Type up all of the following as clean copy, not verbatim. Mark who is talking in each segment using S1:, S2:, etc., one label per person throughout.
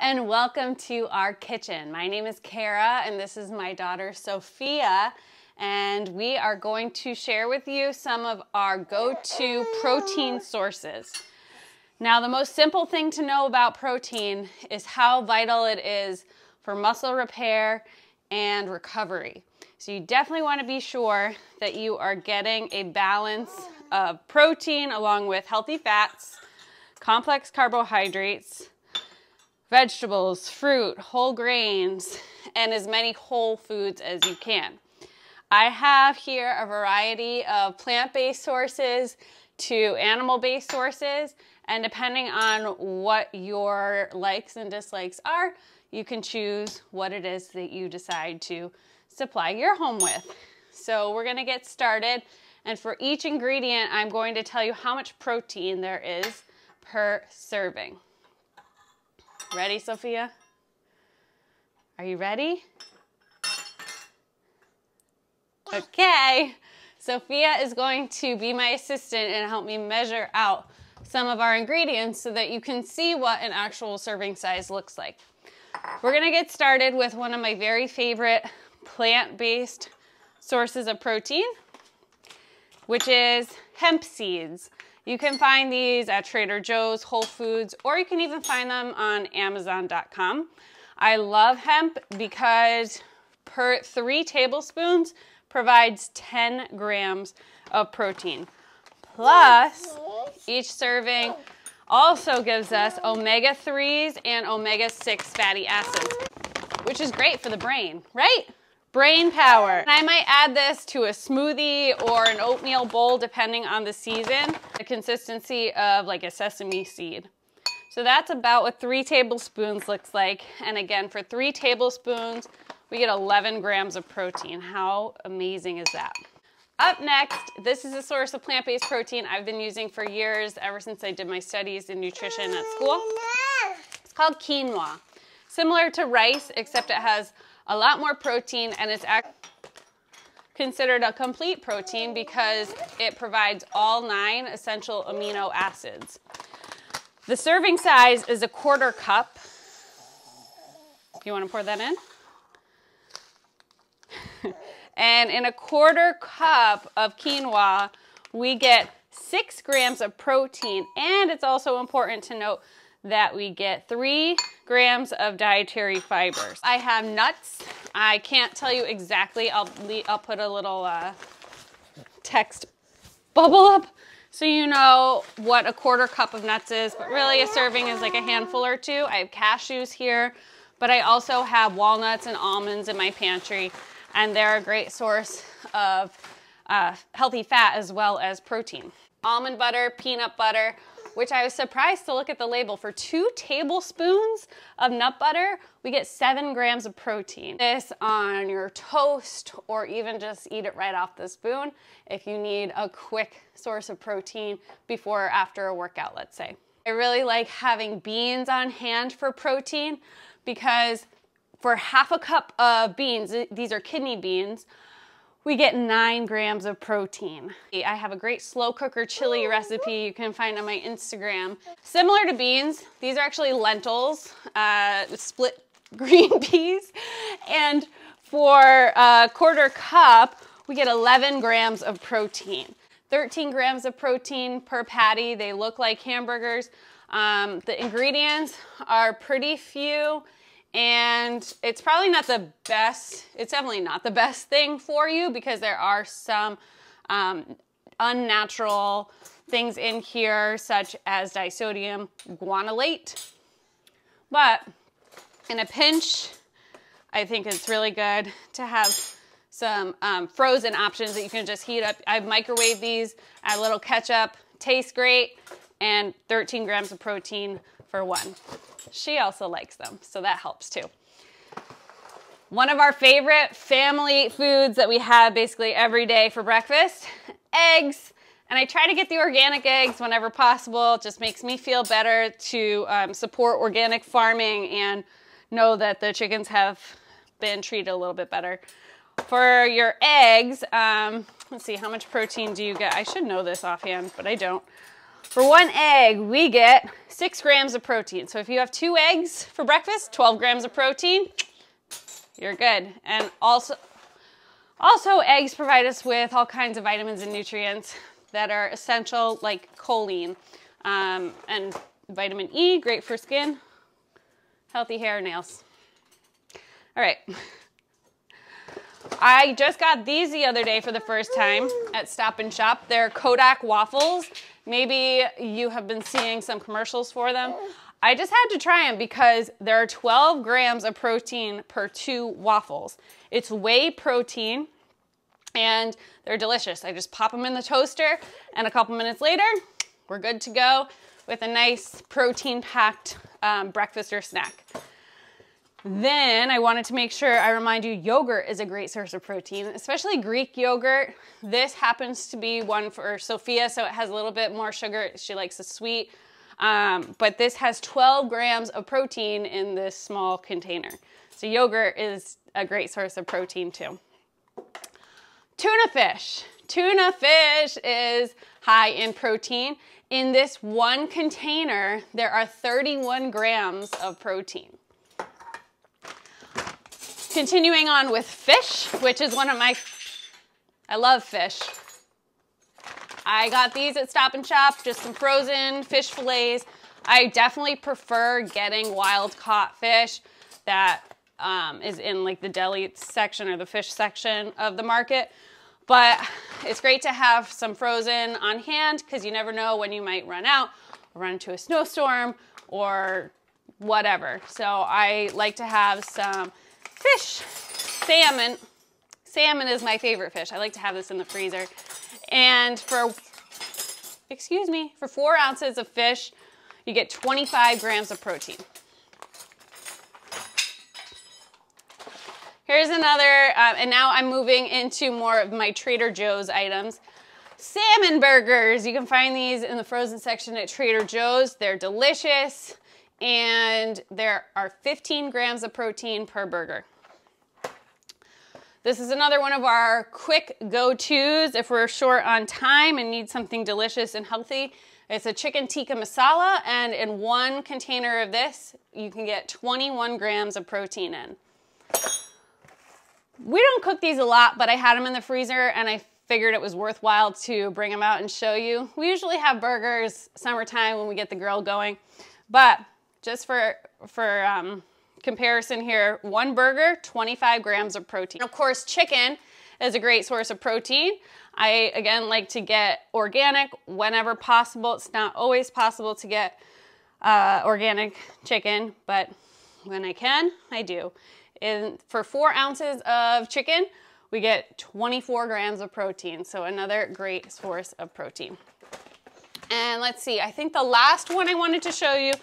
S1: and welcome to our kitchen. My name is Kara and this is my daughter Sophia, and we are going to share with you some of our go-to protein sources. Now, the most simple thing to know about protein is how vital it is for muscle repair and recovery. So you definitely want to be sure that you are getting a balance of protein along with healthy fats, complex carbohydrates, vegetables, fruit, whole grains, and as many whole foods as you can. I have here a variety of plant-based sources to animal-based sources, and depending on what your likes and dislikes are, you can choose what it is that you decide to supply your home with. So we're going to get started, and for each ingredient, I'm going to tell you how much protein there is per serving. Ready, Sophia? Are you ready? Okay. Sophia is going to be my assistant and help me measure out some of our ingredients so that you can see what an actual serving size looks like. We're going to get started with one of my very favorite plant-based sources of protein, which is hemp seeds. You can find these at Trader Joe's, Whole Foods, or you can even find them on Amazon.com. I love hemp because per 3 tablespoons provides 10 grams of protein. Plus, each serving also gives us omega-3s and omega-6 fatty acids, which is great for the brain, right? Brain power. And I might add this to a smoothie or an oatmeal bowl depending on the season, the consistency of like a sesame seed. So that's about what 3 tablespoons looks like. And again, for 3 tablespoons, we get 11 grams of protein. How amazing is that? Up next, this is a source of plant-based protein I've been using for years, ever since I did my studies in nutrition at school. It's called quinoa. Similar to rice, except it has a lot more protein, and it's considered a complete protein because it provides all 9 essential amino acids. The serving size is a 1/4 cup. You want to pour that in? And in a 1/4 cup of quinoa, we get 6 grams of protein, and it's also important to note that we get 3 grams of dietary fibers. I have nuts. I can't tell you exactly. I'll put a little text bubble up so you know what a 1/4 cup of nuts is, but really a serving is like a handful or 2. I have cashews here, but I also have walnuts and almonds in my pantry, and they're a great source of healthy fat as well as protein. Almond butter, peanut butter, which I was surprised to look at the label. For 2 tablespoons of nut butter, we get 7 grams of protein. This on your toast, or even just eat it right off the spoon if you need a quick source of protein before or after a workout, let's say. I really like having beans on hand for protein because for 1/2 cup of beans, these are kidney beans, we get 9 grams of protein. I have a great slow cooker chili recipe you can find on my Instagram. Similar to beans, these are actually lentils, split green peas. And for a 1/4 cup, we get 11 grams of protein. 13 grams of protein per patty. They look like hamburgers. The ingredients are pretty few, and it's probably not the best, it's definitely not the best thing for you because there are some unnatural things in here such as disodium guanylate. But in a pinch, I think it's really good to have some frozen options that you can just heat up. I've microwaved these, add a little ketchup, tastes great, and 13 grams of protein for 1. She also likes them, so that helps too. One of our favorite family foods that we have basically every day for breakfast, eggs. And I try to get the organic eggs whenever possible. It just makes me feel better to support organic farming and know that the chickens have been treated a little bit better. For your eggs, let's see, how much protein do you get? I should know this offhand, but I don't. For 1 egg, we get 6 grams of protein. So if you have 2 eggs for breakfast, 12 grams of protein, you're good. And also eggs provide us with all kinds of vitamins and nutrients that are essential, like choline and vitamin E, great for skin, healthy hair, nails. All right. I just got these the other day for the first time at Stop and Shop. They're Kodak waffles. Maybe you have been seeing some commercials for them. I just had to try them because there are 12 grams of protein per 2 waffles. It's whey protein and they're delicious. I just pop them in the toaster and a couple minutes later, we're good to go with a nice protein-packed breakfast or snack. Then I wanted to make sure I remind you yogurt is a great source of protein, especially Greek yogurt. This happens to be one for Sophia, so it has a little bit more sugar. She likes the sweet, but this has 12 grams of protein in this small container. So yogurt is a great source of protein too. Tuna fish. Tuna fish is high in protein. In this one container, there are 31 grams of protein. Continuing on with fish, which is one of my, I love fish. I got these at Stop and Shop, just some frozen fish fillets. I definitely prefer getting wild caught fish that is in like the deli section or the fish section of the market. But it's great to have some frozen on hand because you never know when you might run out or run into a snowstorm or whatever. So I like to have some fish. Salmon. Salmon is my favorite fish. I like to have this in the freezer. And for 4 ounces of fish, you get 25 grams of protein. Here's another, and now I'm moving into more of my Trader Joe's items. Salmon burgers. You can find these in the frozen section at Trader Joe's. They're delicious, and there are 15 grams of protein per burger. This is another one of our quick go-tos if we're short on time and need something delicious and healthy. It's a chicken tikka masala, and in 1 container of this, you can get 21 grams of protein in. We don't cook these a lot, but I had them in the freezer and I figured it was worthwhile to bring them out and show you. We usually have burgers summertime when we get the grill going, but just for comparison here, 1 burger, 25 grams of protein. Of course, chicken is a great source of protein. I, again, like to get organic whenever possible. It's not always possible to get organic chicken, but when I can, I do. And for 4 ounces of chicken, we get 24 grams of protein. So another great source of protein. And let's see, I think the last one I wanted to show you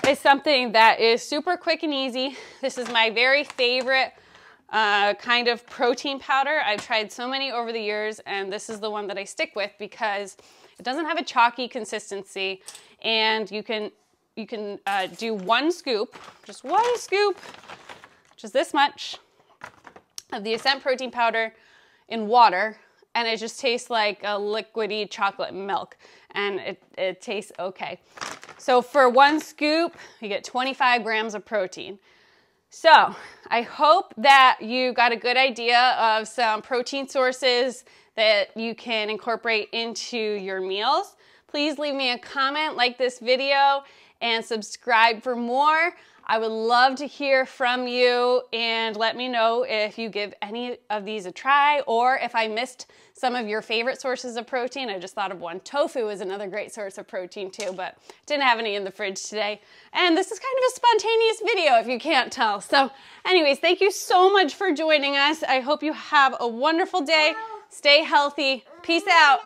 S1: is something that is super quick and easy. This is my very favorite kind of protein powder. I've tried so many over the years, and this is the one that I stick with because it doesn't have a chalky consistency, and you can do 1 scoop, just 1 scoop, just this much of the Ascent protein powder in water, and it just tastes like a liquidy chocolate milk, and it tastes okay. So for 1 scoop, you get 25 grams of protein. So I hope that you got a good idea of some protein sources that you can incorporate into your meals. Please leave me a comment, like this video, and subscribe for more. I would love to hear from you, and let me know if you give any of these a try or if I missed some of your favorite sources of protein. I just thought of one. Tofu is another great source of protein too, but didn't have any in the fridge today. And this is kind of a spontaneous video if you can't tell. So anyways, thank you so much for joining us. I hope you have a wonderful day. Stay healthy. Peace out.